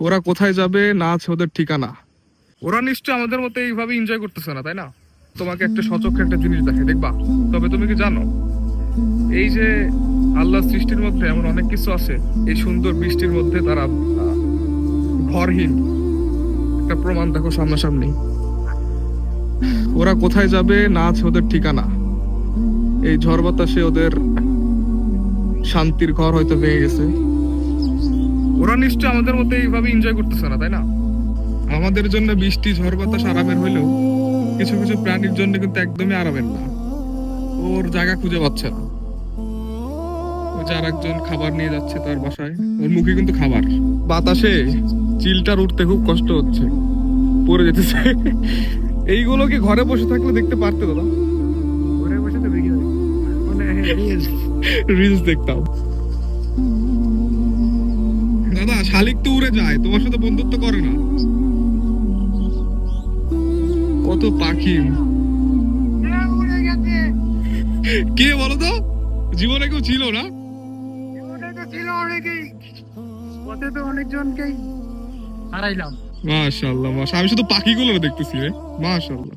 ওরা কোথায় যাবে না আছে ওদের ঠিকানা। ওরা নিশ্চয় আমাদের মতো এইভাবে এনজয় করতেছে না, তাই না? তোমাকে একটা সচক্ষে একটা জিনিস দেখে দেখবা। তবে তুমি কি জানো এই যে আল্লাহ সৃষ্টির মধ্যে এমন অনেক কিছু আছে, এই সুন্দর বৃষ্টির মধ্যে তারা ঘরহীন। একটা প্রমাণ দেখো সামনাসামনি। ওরা কোথায় যাবে না আছে ওদের ঠিকানা। এই ঝড় বাতাসে ওদের শান্তির ঘর হয়তো ভেঙে গেছে। ওরা নিশ্চয় আমাদের মতো এইভাবে এনজয় করতেছে না, তাই না? আমাদের জন্য বৃষ্টি ঝড় বাতাস আরামের হইলেও কিছু কিছু প্রাণীর জন্য কিন্তু একদমই আরামের না। ওর জায়গা খুঁজে পাচ্ছে না। ওই যে আরেকজন খাবার নিয়ে যাচ্ছে তার বাসায়, ওর মুখে কিন্তু খাবার। বাতাসে চিলটার উঠতে খুব কষ্ট হচ্ছে, পড়ে যেতেছে। এইগুলো কি ঘরে বসে থাকলে দেখতে পারতে দাদা? ঘরে বসে তো ভিডিও মানে রিলস দেখতাম। দাদা শালিক তো উড়ে যায়, তোমার সাথে বন্ধুত্ব করে না। কত পাখি উড়ে গেছে। কে বলো তো? জীবনে কেউ ছিল না? জীবনে তো ছিল অনেকেই, পথে তো অনেকজনকেই হারাইলাম। মাশাআল্লাহ মাশাআল্লাহ, আমি শুধু পাখিগুলো দেখতেছি রে। মাশাআল্লাহ।